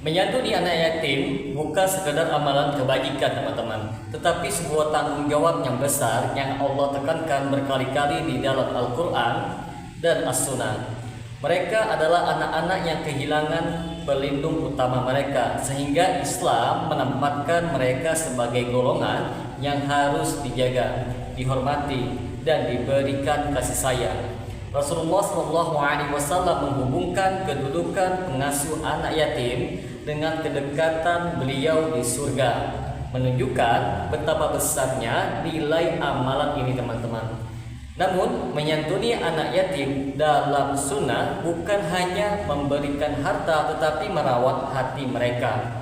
Menyantuni anak yatim bukan sekedar amalan kebajikan teman-teman, tetapi sebuah tanggung jawab yang besar yang Allah tekankan berkali-kali di dalam Al-Quran dan As-Sunnah. Mereka adalah anak-anak yang kehilangan pelindung utama mereka, sehingga Islam menempatkan mereka sebagai golongan yang harus dijaga, dihormati, dan diberikan kasih sayang. Rasulullah SAW menghubungkan kedudukan pengasuh anak yatim dengan kedekatan beliau di surga, menunjukkan betapa besarnya nilai amalan ini teman-teman. Namun menyantuni anak yatim dalam sunnah bukan hanya memberikan harta, tetapi merawat hati mereka,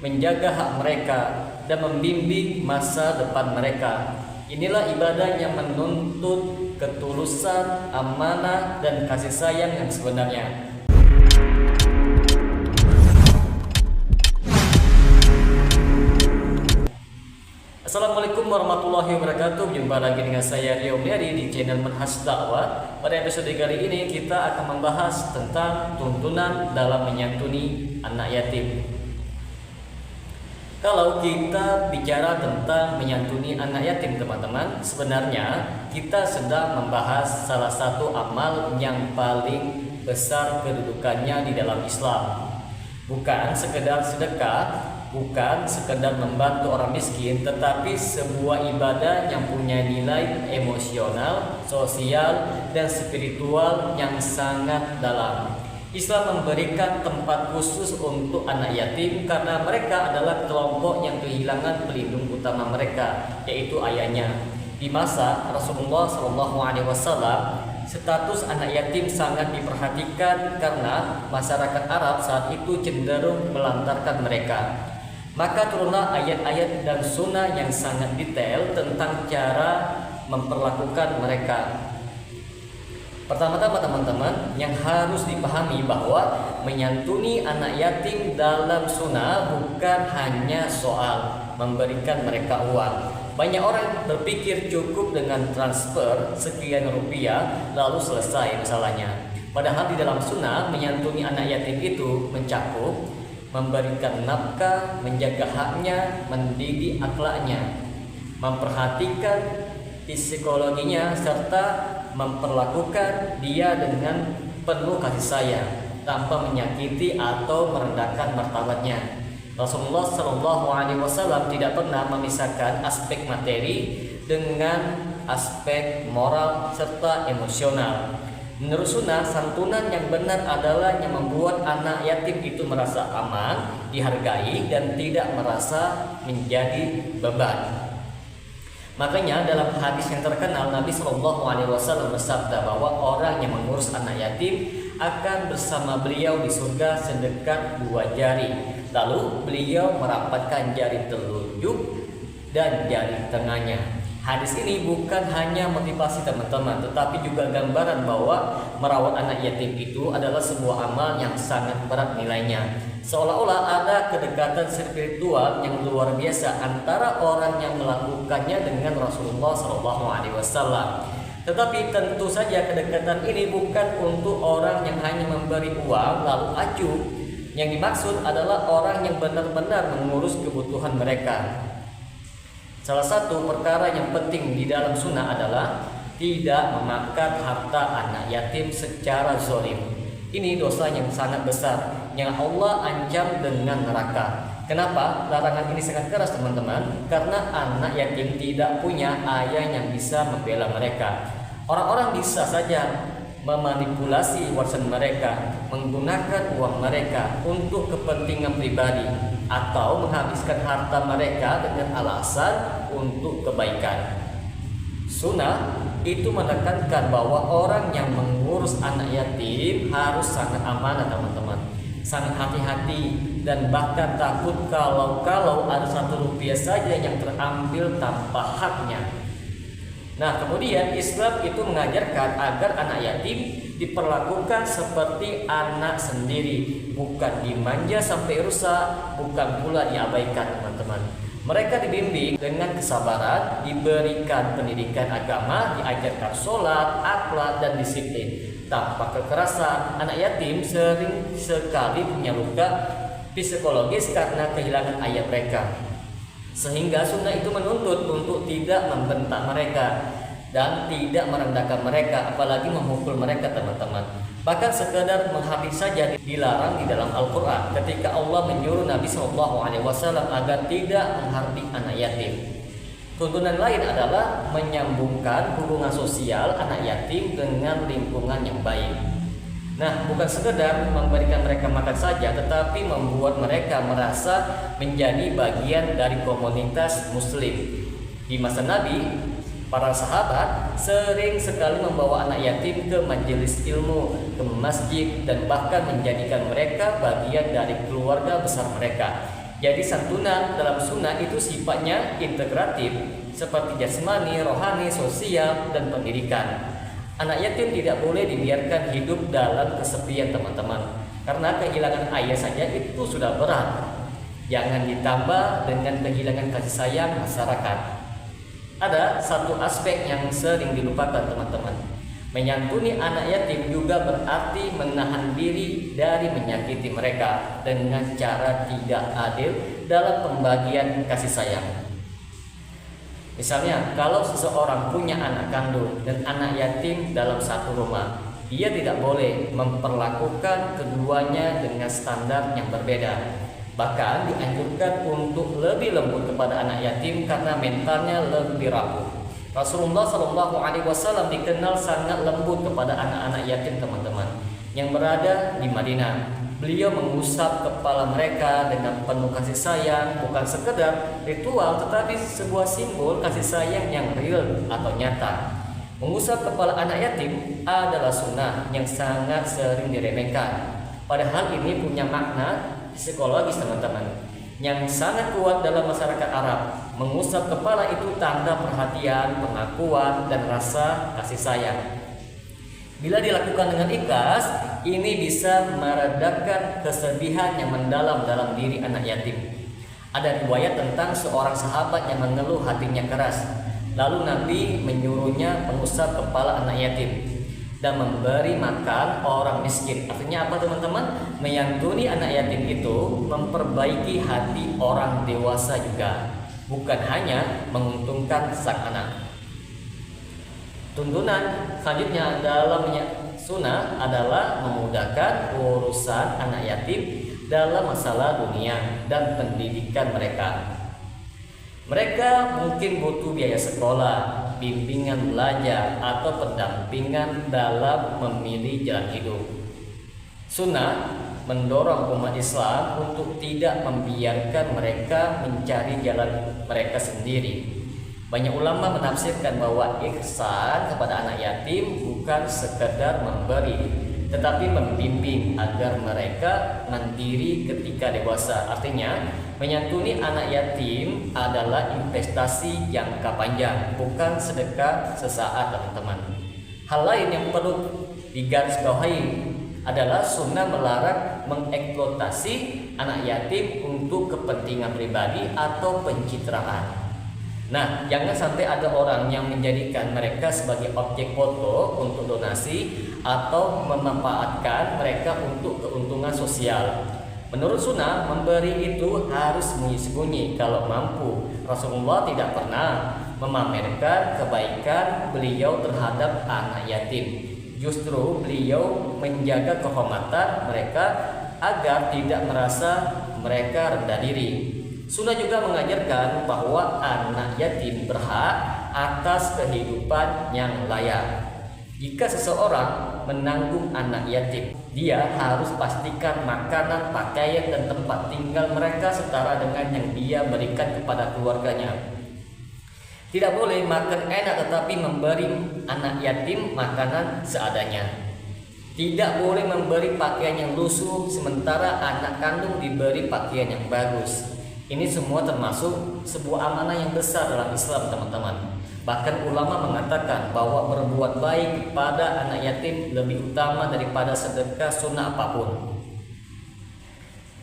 menjaga hak mereka, dan membimbing masa depan mereka. Inilah ibadah yang menuntut ketulusan, amanah, dan kasih sayang yang sebenarnya. Assalamualaikum warahmatullahi wabarakatuh. Jumpa lagi dengan saya Rio Mliadi di channel Manhaj Dakwah. Pada episode kali ini kita akan membahas tentang tuntunan dalam menyantuni anak yatim. Kalau kita bicara tentang menyantuni anak yatim teman-teman, sebenarnya kita sedang membahas salah satu amal yang paling besar kedudukannya di dalam Islam. Bukan sekedar sedekah, bukan sekedar membantu orang miskin, tetapi sebuah ibadah yang punya nilai emosional, sosial, dan spiritual yang sangat dalam. Islam memberikan tempat khusus untuk anak yatim karena mereka adalah kelompok yang kehilangan pelindung utama mereka, yaitu ayahnya. Di masa Rasulullah SAW, status anak yatim sangat diperhatikan karena masyarakat Arab saat itu cenderung melantarkan mereka. Maka turunlah ayat-ayat dan sunnah yang sangat detail tentang cara memperlakukan mereka. Pertama-tama teman-teman, yang harus dipahami bahwa menyantuni anak yatim dalam sunnah bukan hanya soal memberikan mereka uang. Banyak orang berpikir cukup dengan transfer sekian rupiah lalu selesai masalahnya. Padahal di dalam sunnah menyantuni anak yatim itu mencakup memberikan nafkah, menjaga haknya, mendidik akhlaknya, memperhatikan psikologinya, serta memperlakukan dia dengan penuh kasih sayang tanpa menyakiti atau merendahkan martabatnya. Rasulullah SAW tidak pernah memisahkan aspek materi dengan aspek moral serta emosional. Menurut sunnah, santunan yang benar adalah yang membuat anak yatim itu merasa aman, dihargai, dan tidak merasa menjadi beban. Makanya dalam hadis yang terkenal Nabi SAW bersabda bahwa orang yang mengurus anak yatim akan bersama beliau di surga sedekat 2 jari. Lalu beliau merapatkan jari telunjuk dan jari tengahnya. Hadis ini bukan hanya motivasi teman-teman, tetapi juga gambaran bahwa merawat anak yatim itu adalah sebuah amal yang sangat berat nilainya. Seolah-olah ada kedekatan spiritual yang luar biasa antara orang yang melakukannya dengan Rasulullah SAW. Tetapi tentu saja kedekatan ini bukan untuk orang yang hanya memberi uang lalu acuh. Yang dimaksud adalah orang yang benar-benar mengurus kebutuhan mereka. Salah satu perkara yang penting di dalam sunnah adalah tidak memakan harta anak yatim secara zalim. Ini dosa yang sangat besar yang Allah ancam dengan neraka. Kenapa? Larangan ini sangat keras teman-teman, karena anak yatim tidak punya ayah yang bisa membela mereka. Orang-orang bisa saja memanipulasi warisan mereka, menggunakan uang mereka untuk kepentingan pribadi, atau menghabiskan harta mereka dengan alasan untuk kebaikan. Sunnah itu menekankan bahwa orang yang mengurus anak yatim harus sangat amanah teman-teman, sangat hati-hati, dan bahkan takut kalau ada 1 rupiah saja yang terambil tanpa haknya. Nah, kemudian Islam itu mengajarkan agar anak yatim diperlakukan seperti anak sendiri, bukan dimanja sampai rusak, bukan pula diabaikan teman-teman. Mereka dibimbing dengan kesabaran, diberikan pendidikan agama, diajarkan sholat, akhlak, dan disiplin. Tanpa kekerasan, anak yatim sering sekali punya luka psikologis karena kehilangan ayah mereka. Sehingga sunnah itu menuntut untuk tidak membentak mereka dan tidak merendahkan mereka, apalagi memukul mereka, teman-teman. Bahkan sekedar menghardik saja dilarang di dalam Al-Quran ketika Allah menyuruh Nabi SAW agar tidak menghardik anak yatim. Tuntunan lain adalah menyambungkan hubungan sosial anak yatim dengan lingkungan yang baik. Nah, bukan sekedar memberikan mereka makan saja, tetapi membuat mereka merasa menjadi bagian dari komunitas muslim. Di masa Nabi, para sahabat sering sekali membawa anak yatim ke majelis ilmu, ke masjid, dan bahkan menjadikan mereka bagian dari keluarga besar mereka. Jadi santunan dalam sunnah itu sifatnya integratif, seperti jasmani, rohani, sosial, dan pendidikan. Anak yatim tidak boleh dibiarkan hidup dalam kesepian, teman-teman, karena kehilangan ayah saja itu sudah berat. Jangan ditambah dengan kehilangan kasih sayang masyarakat. Ada satu aspek yang sering dilupakan, teman-teman. Menyantuni anak yatim juga berarti menahan diri dari menyakiti mereka dengan cara tidak adil dalam pembagian kasih sayang. Misalnya, kalau seseorang punya anak kandung dan anak yatim dalam satu rumah, dia tidak boleh memperlakukan keduanya dengan standar yang berbeda. Bahkan dianjurkan untuk lebih lembut kepada anak yatim karena mentalnya lebih rapuh. Rasulullah SAW dikenal sangat lembut kepada anak-anak yatim, teman-teman, yang berada di Madinah. Beliau mengusap kepala mereka dengan penuh kasih sayang, bukan sekedar ritual tetapi sebuah simbol kasih sayang yang real atau nyata. Mengusap kepala anak yatim adalah sunnah yang sangat sering diremehkan. Padahal ini punya makna psikologis, teman-teman, yang sangat kuat dalam masyarakat Arab. Mengusap kepala itu tanda perhatian, pengakuan, dan rasa kasih sayang. Bila dilakukan dengan ikhlas, ini bisa meredakan kesedihan yang mendalam dalam diri anak yatim. Ada riwayat tentang seorang sahabat yang mengeluh hatinya keras. Lalu Nabi menyuruhnya mengusap kepala anak yatim dan memberi makan orang miskin. Artinya apa, teman-teman? Menyantuni anak yatim itu memperbaiki hati orang dewasa juga, bukan hanya menguntungkan sang anak. Tuntunan selanjutnya dalam sunnah adalah memudahkan urusan anak yatim dalam masalah dunia dan pendidikan mereka. Mereka mungkin butuh biaya sekolah, bimbingan belajar, atau pendampingan dalam memilih jalan hidup. Sunnah mendorong umat Islam untuk tidak membiarkan mereka mencari jalan mereka sendiri. Banyak ulama menafsirkan bahwa ihsan kepada anak yatim bukan sekedar memberi, tetapi membimbing agar mereka mandiri ketika dewasa. Artinya, menyantuni anak yatim adalah investasi jangka panjang, bukan sedekah sesaat, teman-teman. Hal lain yang perlu digarisbawahi adalah sunnah melarang mengeksploitasi anak yatim untuk kepentingan pribadi atau pencitraan. Nah, jangan sampai ada orang yang menjadikan mereka sebagai objek foto untuk donasi atau memanfaatkan mereka untuk keuntungan sosial. Menurut sunnah, memberi itu harus sembunyi-sembunyi kalau mampu. Rasulullah tidak pernah memamerkan kebaikan beliau terhadap anak yatim. Justru beliau menjaga kehormatan mereka agar tidak merasa mereka rendah diri. Sunnah juga mengajarkan bahwa anak yatim berhak atas kehidupan yang layak. Jika seseorang menanggung anak yatim, dia harus pastikan makanan, pakaian, dan tempat tinggal mereka setara dengan yang dia berikan kepada keluarganya. Tidak boleh makan enak tetapi memberi anak yatim makanan seadanya. Tidak boleh memberi pakaian yang lusuh sementara anak kandung diberi pakaian yang bagus. Ini semua termasuk sebuah amanah yang besar dalam Islam, teman-teman. Bahkan ulama mengatakan bahwa berbuat baik kepada anak yatim lebih utama daripada sedekah sunnah apapun.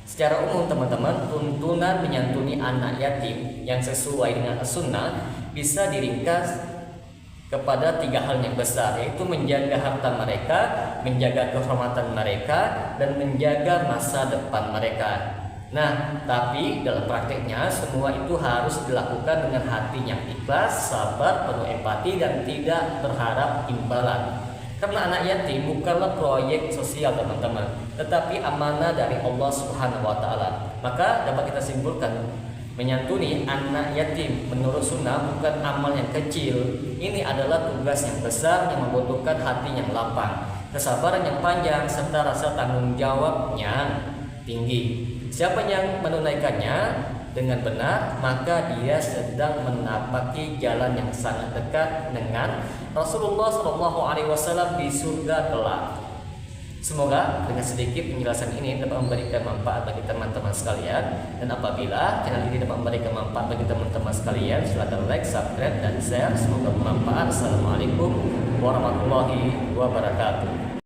Secara umum, teman-teman, tuntunan menyantuni anak yatim yang sesuai dengan sunnah bisa diringkas kepada 3 hal yang besar, yaitu menjaga harta mereka, menjaga kehormatan mereka, dan menjaga masa depan mereka. Nah, tapi dalam prakteknya semua itu harus dilakukan dengan hati yang ikhlas, sabar, penuh empati dan tidak berharap imbalan. Karena anak yatim bukanlah proyek sosial teman-teman, tetapi amanah dari Allah Subhanahu wa taala. Maka dapat kita simpulkan, menyantuni anak yatim menurut sunnah bukan amal yang kecil. Ini adalah tugas yang besar yang membutuhkan hati yang lapang, kesabaran yang panjang serta rasa tanggung jawabnya tinggi. Siapa yang menunaikannya dengan benar, maka dia sedang menapaki jalan yang sangat dekat dengan Rasulullah SAW di surga kelak. Semoga dengan sedikit penjelasan ini dapat memberikan manfaat bagi teman-teman sekalian. Dan apabila channel ini dapat memberikan manfaat bagi teman-teman sekalian, silakan like, subscribe, dan share. Semoga bermanfaat. Assalamualaikum warahmatullahi wabarakatuh.